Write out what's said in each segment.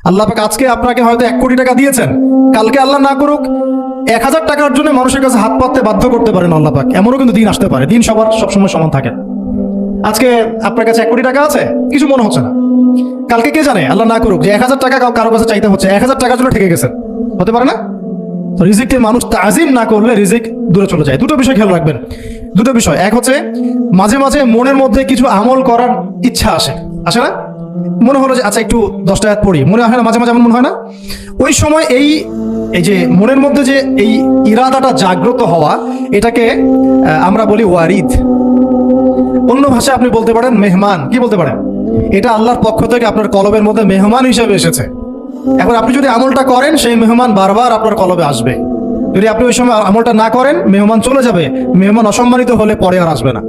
আল্লাহ পাক আজকে আপনাকে হয়তো 1 কোটি টাকা দিয়েছেন, কালকে আল্লাহ না করুক 1000 টাকার জন্য মানুষের কাছে হাত পাততে বাধ্য করতে পারেন আল্লাহ পাক। এমনও কিন্তু দিন আসতে পারে, দিন সবার সবসময় সমান থাকে। আজকে আপনার কাছে 1 কোটি টাকা আছে, কিছু মনে হচ্ছে না। কালকে কে জানে, আল্লাহ না করুক যে 1000 টাকা কারো কাছে চাইতে হচ্ছে, 1000 টাকার জন্য ঠেকে গেছেন, হতে পারে না? তো রিজিককে মানুষ তাজিম না করলে রিজিক দূরে চলে যায়। দুটো বিষয় খেয়াল রাখবেন, দুটো বিষয়। এক হচ্ছে মাঝে মাঝে মনের মধ্যে কিছু আমল করার ইচ্ছা আসে না? মনে হলো যে আচ্ছা একটু 10টা আয়াত পড়ি, মনে হয় না মাঝে মাঝে এমন মনে হয় না? ওই সময় এই যে মনের মধ্যে যে এই ইরাদাটা জাগ্রত হওয়া, এটাকে আমরা বলি ওয়ারিদ। অন্য ভাষায় আপনি বলতে পারেন মেহমান। কি বলতে পারেন? এটা আল্লাহর পক্ষ থেকে আপনার কলবের মধ্যে মেহমান হিসেবে এসেছে। এখন আপনি যদি আমলটা করেন, সেই মেহমান বারবার আপনার কলবে আসবে। যদি আপনি ওই সময় আমলটা না করেন, মেহমান চলে যাবে, মেহমান অসম্মানিত হলে পরে আর আসবে না।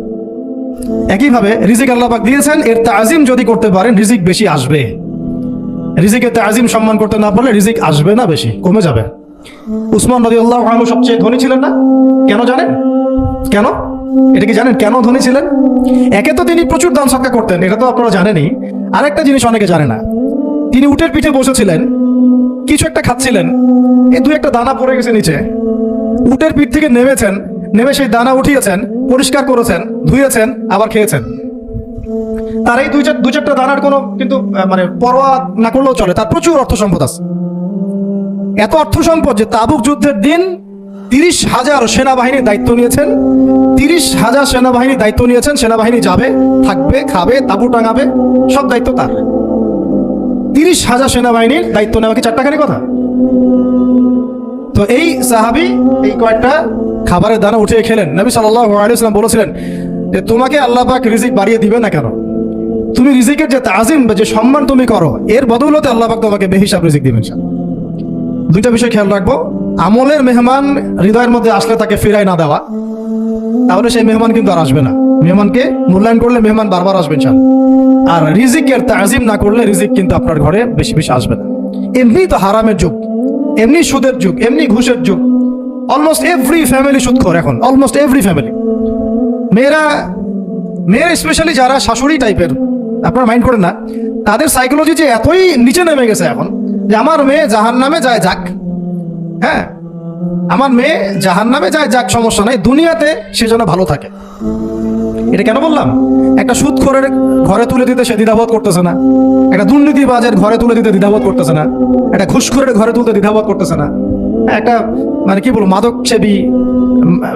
একইভাবে রিজিক আল্লাহ পাক দিয়েছেন, এর তাজিম যদি করতে পারেন রিজিক বেশি আসবে। রিজিকের তাজিম সম্মান করতে না পারলে রিজিক আসবে না, বেশি কমে যাবে। উসমান রাদিয়াল্লাহু আনহু সবচেয়ে ধনী ছিলেন না? কেন জানেন? কেন? এটা কি জানেন কেন ধনী ছিলেন? একে তো তিনি প্রচুর দান সদকা করতেন, এটা তো আপনারা জানেনই। আরেকটা জিনিস অনেকে জানে না, তিনি উটের পিঠে বসেছিলেন, কিছু একটা খাচ্ছিলেন, এই 2-1টা দানা পড়ে গেছে নিচে। উটের পিঠ থেকে নেমেছেন, নেমে সেই দানা উঠিয়েছেন, পরিষ্কার করেছেন, ধুয়েছেন, আবার খেয়েছেন। তার এই 2-4টা দানার কোনো কিন্তু মানে পরোয়া না করলেও চলে, তার প্রচুর অর্থ সম্পদ আছে। এত অর্থ সম্পদ যে তাবুক যুদ্ধের দিন 30,000 সেনাবাহিনীর দায়িত্ব নিয়েছেন। 30,000 সেনাবাহিনী দায়িত্ব নিয়েছেন, সেনাবাহিনী যাবে, থাকবে, খাবে, তাবু টাঙাবে, সব দায়িত্ব তার। 30,000 সেনাবাহিনীর দায়িত্ব নেওয়া কি চারটাখানি কথা? তো এই সাহাবী এই কয়েকটা খাবারের দানা উঠিয়ে খেলেন। নবী সাল্লাল্লাহু আলাইহি ওয়াসাল্লাম বলেছিলেন যে তোমাকে আল্লাহ পাক রিজিক বাড়িয়ে দিবে না কেন? তুমি রিজিকের যে তাজিম বা যে সম্মান তুমি করো, এর বদৌলতে আল্লাহ পাক তোমাকে বেহিসাব রিজিক দিবেন। দুইটা বিষয় খেয়াল রাখবো। আমলের মেহমান হৃদয়ের মধ্যে আসলে তাকে ফিরাই না দেওয়া, তাহলে সেই মেহমান কিন্তু আর আসবে না। মেহমানকে মূল্যায়ন করলে মেহমান বারবার আসবে ইনশাআল্লাহ। আর রিজিকের তাজিম না করলে রিজিক কিন্তু আপনার ঘরে বেশি বেশি আসবে না। এমনি তো হারামের যুগ, এমনি সুদের যুগ, এমনি ঘুষের যুগ। অলমোস্ট এভরি ফ্যামিলি সুদখোর এখন, অলমোস্ট এভরি ফ্যামিলি। মেয়েরা স্পেশালি যারা শাশুড়ি টাইপের, আপনারা মাইন্ড করেন না, তাদের সাইকোলজি যে এতই নিচে নেমে গেছে এখন যে আমার মেয়ে জাহান্নামে যায় যাক, হ্যাঁ আমার মেয়ে জাহান্নামে যায় যাক, সমস্যা নাই, দুনিয়াতে সে যেন ভালো থাকে। এটা কেন বললাম? একটা সুদখোরের ঘরে তুলে দিতে সে দ্বিধাবোধ করতেছে না, একটা দুর্নীতিবাজের ঘরে তুলে দিতে দ্বিধাবোধ করতেছে না, একটা ঘুষখোরের ঘরে তুলতে দ্বিধাবোধ করতেছে না, একটা মানে কি বলবো মাদক সেবী,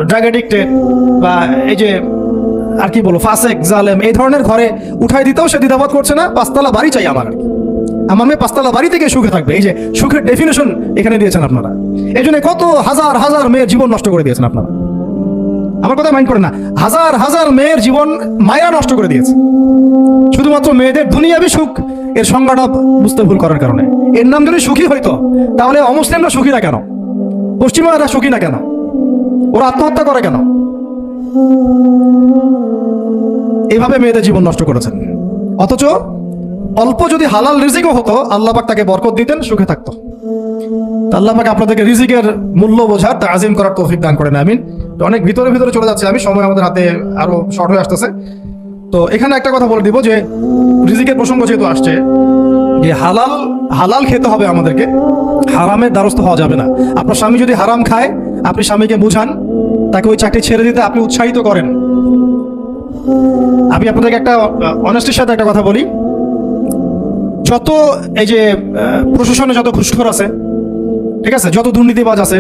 ড্রাগ এডিক্টেড বা এই যে আর কি বলবো ফাসেক জালেম, এই ধরনের ঘরে উঠাই দিতেও সে দ্বিধাবোধ করছে না। 5তলা বাড়ি চাই আমার মেয়ে 5তলা বাড়ি থেকে সুখে থাকবে। এই যে সুখের ডেফিনেশন এখানে দিয়েছেন আপনারা। এই জন্য কত হাজার হাজার মেয়ের জীবন নষ্ট করে দিয়েছেন আপনারা। আমার কথা মাইন্ড করেন না, হাজার হাজার মেয়ের জীবন মায়েরা নষ্ট করে দিয়েছে শুধুমাত্র মেয়েদের দুনিয়াবি সুখ এর সংজ্ঞাটা বুঝতে ভুল করার কারণে। এর নাম যদি সুখী হইতো, তাহলে অমুসলিমরা সুখী না কেন? পশ্চিমারা সুখী না কেন? ওরা আত্মহত্যা করে কেন? এইভাবে মেয়েদের জীবন নষ্ট করেছেন। অথচ অল্প যদি হালাল রিজিকও হতো, আল্লাহ পাক তাকে বরকত দিতেন, সুখে থাকতো। আল্লাহ পাক আপনাদেরকে রিজিকের মূল্য বোঝার, তাজিম করার তৌফিক দান করেন, আমিন। অনেক ভিতরে ভিতরে চলে যাচ্ছে আমি, সময় আমাদের হাতে আরো শর্ট হয়ে আসতেছে। তো এখানে একটা কথা বলে দিব যে রিজিকের প্রসঙ্গ যেহেতু আসছে, যে হালাল খেতে হবে আমাদেরকে, হারামের দ্বারস্থ হওয়া যাবে না। আপনার স্বামী যদি হারাম খায়, আপনি স্বামীকে বুঝান, তাকে ওই চাকরি ছেড়ে দিতে আপনি উৎসাহিত করেন। আমি আপনাদেরকে একটা অনেস্টির সাথে একটা কথা বলি, যত এই যে প্রশাসনে যত ঘুষখোর আছে, ঠিক আছে, যত দুর্নীতিবাজ আছে,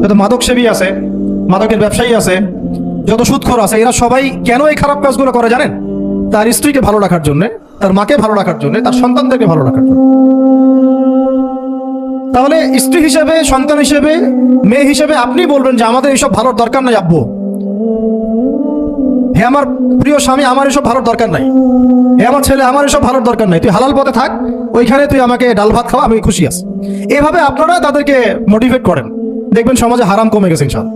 যত মাদক সেবী আছে, মাদকের ব্যবসায়ী আছে, যত সুদখোর আছে, এরা সবাই কেন এই খারাপ কাজগুলো করে জানেন? তার স্ত্রীকে ভালো রাখার জন্য, তার মাকে ভালো রাখার জন্য, তার সন্তানদেরকে ভালো রাখার জন্য। তাহলে স্ত্রী হিসেবে, সন্তান হিসেবে, মেয়ে হিসেবে আপনি বলবেন যে আমাদের এইসব ভালোর দরকার নাই আব্বু, হে আমার প্রিয় স্বামী, আমার এসব ভালোর দরকার নাই, হে আমার ছেলে, আমার এসব ভালোর দরকার নাই, তুই হালাল পথে থাক, ওইখানে তুই আমাকে ডাল ভাত খাওয়া, আমি খুশি আছি। এভাবে আপনারা তাদেরকে মোটিভেট করেন, দেখবেন সমাজে হারাম কমে গেছে ইনশাআল্লাহ।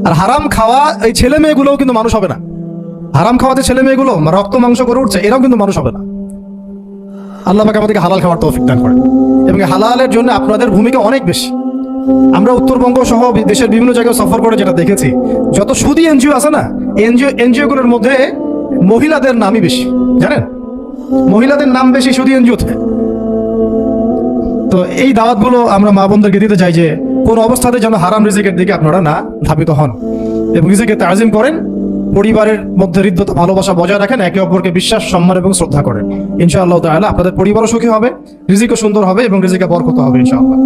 আর হারাম খাওয়া এই ছেলে মেয়েগুলোও কিন্তু মানুষ হবে না। হারাম খাওয়াতে ছেলে মেয়েগুলো রক্ত মাংস করে উঠছে, এরাও কিন্তু মানুষ হবে না। আল্লাহ পাক আমাদেরকে হালাল খাওয়ার তৌফিক দান করেন, এবং হালালের জন্য আপনাদের ভূমিকা অনেক বেশি। আমরা উত্তরবঙ্গ সহ দেশের বিভিন্ন জায়গায় সফর করে যেটা দেখেছি, যত সুদী এনজিও আছে না, এনজিও গুলোর মধ্যে মহিলাদের নামই বেশি, জানেন? মহিলাদের নাম বেশি সুদী এনজিওতে। তো এই দাওয়াতগুলো আমরা মা বোনদেরকে দিতে চাই যে কোন অবস্থাতে যেন হারাম রিজিকের দিকে আপনারা না ধাবিত হন এবং রিজিকে তাজিম করেন, পরিবারের মধ্যে হৃদ্যতা ভালোবাসা বজায় রাখেন, একে অপরকে বিশ্বাস, সম্মান এবং শ্রদ্ধা করেন। ইনশাআল্লাহ তাআলা আপনাদের পরিবারও সুখী হবে, রিজিকও সুন্দর হবে এবং রিজিকে বরকত হবে ইনশাআল্লাহ।